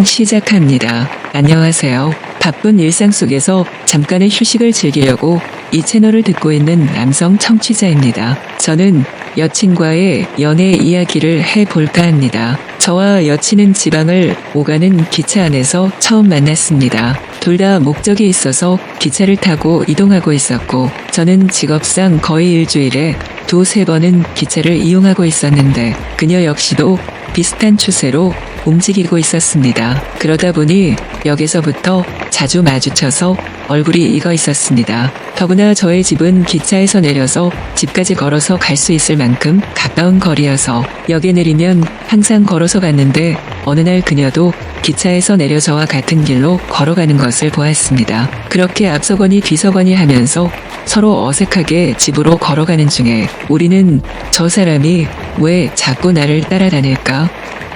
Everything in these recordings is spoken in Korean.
시작합니다. 안녕하세요. 바쁜 일상 속에서 잠깐의 휴식을 즐기려고 이 채널을 듣고 있는 남성 청취자입니다. 저는 여친과의 연애 이야기를 해볼까 합니다. 저와 여친은 지방을 오가는 기차 안에서 처음 만났습니다. 둘 다 목적이 있어서 기차를 타고 이동하고 있었고, 저는 직업상 거의 일주일에 두세 번은 기차를 이용하고 있었는데, 그녀 역시도 비슷한 추세로 움직이고 있었습니다. 그러다 보니 역에서부터 자주 마주쳐서 얼굴이 익어 있었습니다. 더구나 저의 집은 기차에서 내려서 집까지 걸어서 갈 수 있을 만큼 가까운 거리여서 역에 내리면 항상 걸어서 갔는데, 어느 날 그녀도 기차에서 내려 저와 같은 길로 걸어가는 것을 보았습니다. 그렇게 앞서거니 뒤서거니 하면서 서로 어색하게 집으로 걸어가는 중에 우리는 저 사람이 왜 자꾸 나를 따라다닐까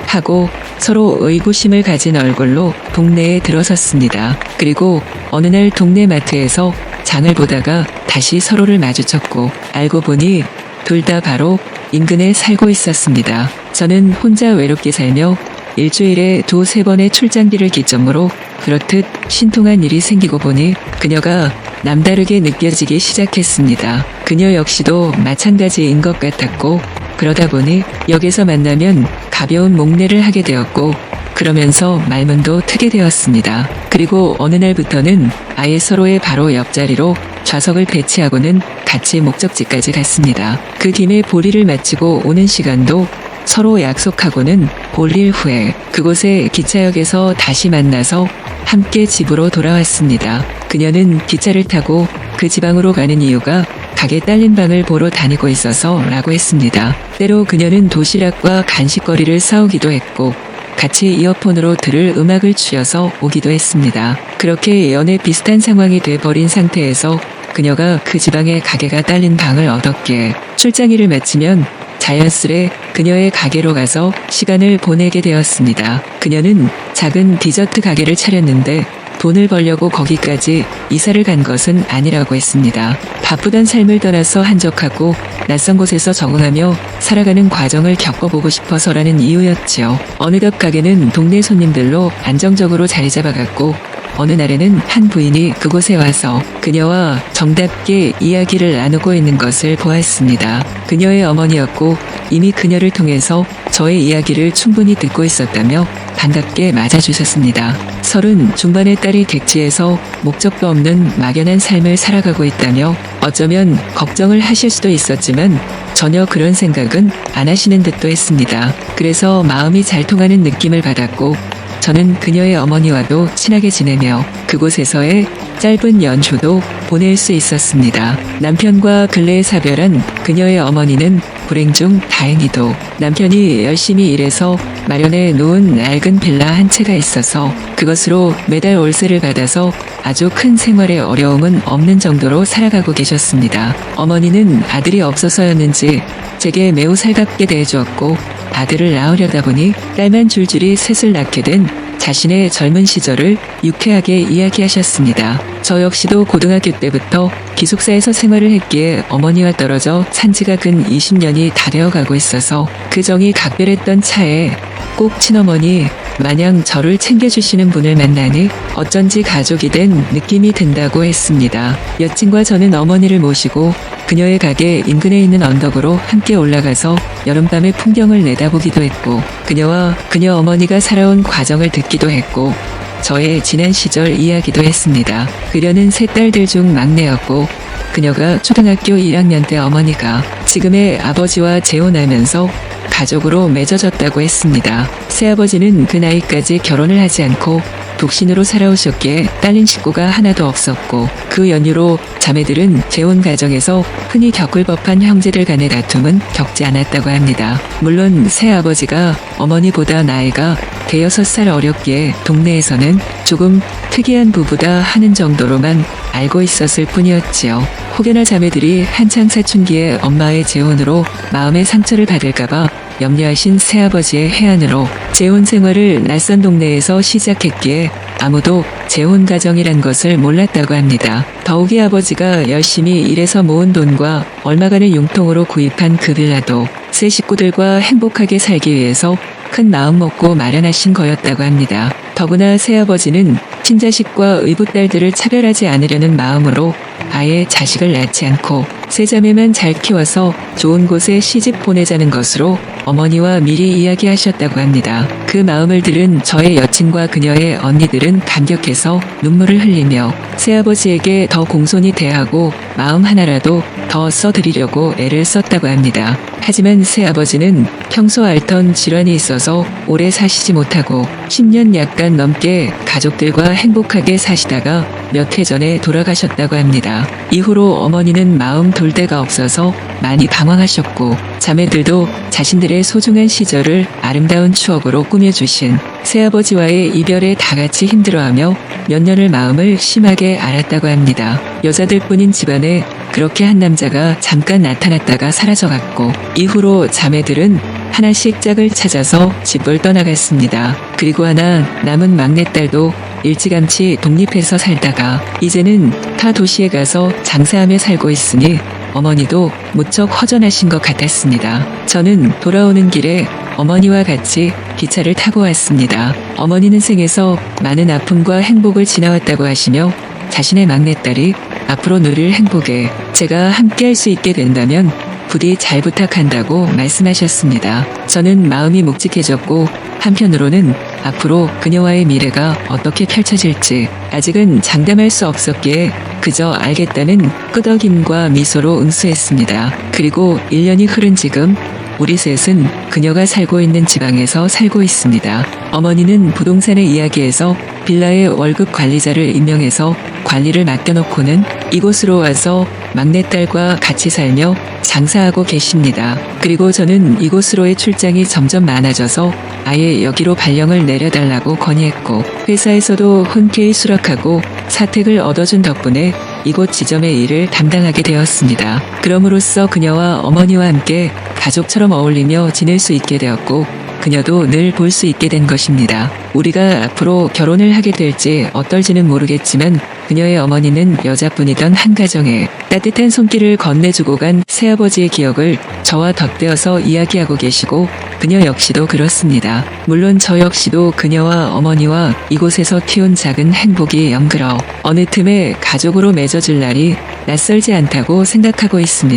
하고 서로 의구심을 가진 얼굴로 동네에 들어섰습니다. 그리고 어느 날 동네 마트에서 장을 보다가 다시 서로를 마주쳤고, 알고 보니 둘 다 바로 인근에 살고 있었습니다. 저는 혼자 외롭게 살며 일주일에 두세 번의 출장비를 기점으로 그렇듯 신통한 일이 생기고 보니 그녀가 남다르게 느껴지기 시작했습니다. 그녀 역시도 마찬가지인 것 같았고, 그러다 보니 역에서 만나면 가벼운 목례를 하게 되었고, 그러면서 말문도 트게 되었습니다. 그리고 어느 날부터는 아예 서로의 바로 옆자리로 좌석을 배치하고는 같이 목적지까지 갔습니다. 그 김에 볼일을 마치고 오는 시간도 서로 약속하고는 볼일 후에 그곳의 기차역에서 다시 만나서 함께 집으로 돌아왔습니다. 그녀는 기차를 타고 그 지방으로 가는 이유가 가게 딸린 방을 보러 다니고 있어서 라고 했습니다. 때로 그녀는 도시락과 간식거리를 사오기도 했고, 같이 이어폰으로 들을 음악을 추려서 오기도 했습니다. 그렇게 연애 비슷한 상황이 돼버린 상태에서 그녀가 그 지방에 가게가 딸린 방을 얻었기에 출장일을 마치면 자연스레 그녀의 가게로 가서 시간을 보내게 되었습니다. 그녀는 작은 디저트 가게를 차렸는데 돈을 벌려고 거기까지 이사를 간 것은 아니라고 했습니다. 바쁘던 삶을 떠나서 한적하고 낯선 곳에서 적응하며 살아가는 과정을 겪어보고 싶어서라는 이유였지요. 어느덧 가게는 동네 손님들로 안정적으로 자리 잡아갔고, 어느 날에는 한 부인이 그곳에 와서 그녀와 정답게 이야기를 나누고 있는 것을 보았습니다. 그녀의 어머니였고, 이미 그녀를 통해서 저의 이야기를 충분히 듣고 있었다며 반갑게 맞아주셨습니다. 30 중반의 딸이 객지에서 목적도 없는 막연한 삶을 살아가고 있다며 어쩌면 걱정을 하실 수도 있었지만 전혀 그런 생각은 안 하시는 듯도 했습니다. 그래서 마음이 잘 통하는 느낌을 받았고, 저는 그녀의 어머니와도 친하게 지내며 그곳에서의 짧은 연휴도 보낼 수 있었습니다. 남편과 근래에 사별한 그녀의 어머니는 불행 중 다행히도 남편이 열심히 일해서 마련해 놓은 낡은 빌라 한 채가 있어서 그것으로 매달 월세를 받아서 아주 큰 생활에 어려움은 없는 정도로 살아가고 계셨습니다. 어머니는 아들이 없어서였는지 제게 매우 살갑게 대해주었고, 아들을 낳으려다 보니 딸만 줄줄이 셋을 낳게 된 자신의 젊은 시절을 유쾌하게 이야기하셨습니다. 저 역시도 고등학교 때부터 기숙사에서 생활을 했기에 어머니와 떨어져 산지가 근 20년이 다 되어가고 있어서 그 정이 각별했던 차에 꼭 친어머니 마냥 저를 챙겨주시는 분을 만나니 어쩐지 가족이 된 느낌이 든다고 했습니다. 여친과 저는 어머니를 모시고 그녀의 가게 인근에 있는 언덕으로 함께 올라가서 여름밤의 풍경을 내다보기도 했고, 그녀와 그녀 어머니가 살아온 과정을 듣기도 했고, 저의 지난 시절 이야기도 했습니다. 그녀는 세 딸들 중 막내였고, 그녀가 초등학교 1학년 때 어머니가 지금의 아버지와 재혼하면서 가족으로 맺어졌다고 했습니다. 새아버지는 그 나이까지 결혼을 하지 않고 독신으로 살아오셨기에 딸린 식구가 하나도 없었고, 그 연유로 자매들은 재혼 가정에서 흔히 겪을 법한 형제들 간의 다툼은 겪지 않았다고 합니다. 물론 새아버지가 어머니보다 나이가 대여섯 살 어렸기에 동네에서는 조금 특이한 부부다 하는 정도로만 알고 있었을 뿐이었지요. 혹여나 자매들이 한창 사춘기에 엄마의 재혼으로 마음의 상처를 받을까봐 염려하신 새아버지의 해안으로 재혼 생활을 낯선 동네에서 시작했기에 아무도 재혼 가정이란 것을 몰랐다고 합니다. 더욱이 아버지가 열심히 일해서 모은 돈과 얼마간의 융통으로 구입한 그 빌라도 새 식구들과 행복하게 살기 위해서 큰 마음 먹고 마련하신 거였다고 합니다. 더구나 새아버지는 친자식과 의붓딸들을 차별하지 않으려는 마음으로 아예 자식을 낳지 않고 세 자매만 잘 키워서 좋은 곳에 시집 보내자는 것으로 어머니와 미리 이야기하셨다고 합니다. 그 마음을 들은 저의 여친과 그녀의 언니들은 감격해서 눈물을 흘리며 새아버지에게 더 공손히 대하고 마음 하나라도 더 써드리려고 애를 썼다고 합니다. 하지만 새아버지는 평소 앓던 질환이 있어서 오래 사시지 못하고 10년 약간 넘게 가족들과 행복하게 사시다가 몇 해 전에 돌아가셨다고 합니다. 이후로 어머니는 마음 돌 데가 없어서 많이 방황하셨고 자매들도 자신들의 소중한 시절을 아름다운 추억으로 꾸며주신 새아버지와의 이별에 다같이 힘들어하며 몇 년을 마음을 심하게 앓았다고 합니다. 여자들뿐인 집안에 그렇게 한 남자가 잠깐 나타났다가 사라져갔고 이후로 자매들은 하나씩 짝을 찾아서 집을 떠나갔습니다. 그리고 하나 남은 막내딸도 일찌감치 독립해서 살다가 이제는 타 도시에 가서 장사하며 살고 있으니 어머니도 무척 허전하신 것 같았습니다. 저는 돌아오는 길에 어머니와 같이 기차를 타고 왔습니다. 어머니는 생에서 많은 아픔과 행복을 지나왔다고 하시며 자신의 막내딸이 앞으로 누릴 행복에 제가 함께할 수 있게 된다면 부디 잘 부탁한다고 말씀하셨습니다. 저는 마음이 묵직해졌고 한편으로는 앞으로 그녀와의 미래가 어떻게 펼쳐질지 아직은 장담할 수 없었기에 그저 알겠다는 끄덕임과 미소로 응수했습니다. 그리고 1년이 흐른 지금 우리 셋은 그녀가 살고 있는 지방에서 살고 있습니다. 어머니는 부동산의 이야기에서 빌라의 월급 관리자를 임명해서 관리를 맡겨놓고는 이곳으로 와서 막내딸과 같이 살며 장사하고 계십니다. 그리고 저는 이곳으로의 출장이 점점 많아져서 아예 여기로 발령을 내려달라고 건의했고 회사에서도 흔쾌히 수락하고 사택을 얻어준 덕분에 이곳 지점의 일을 담당하게 되었습니다. 그럼으로써 그녀와 어머니와 함께 가족처럼 어울리며 지낼 수 있게 되었고 그녀도 늘 볼 수 있게 된 것입니다. 우리가 앞으로 결혼을 하게 될지 어떨지는 모르겠지만 그녀의 어머니는 여자뿐이던 한 가정에 따뜻한 손길을 건네주고 간 새아버지의 기억을 저와 덧대어서 이야기하고 계시고 그녀 역시도 그렇습니다. 물론 저 역시도 그녀와 어머니와 이곳에서 키운 작은 행복이 연그러 어느 틈에 가족으로 맺어질 날이 낯설지 않다고 생각하고 있습니다.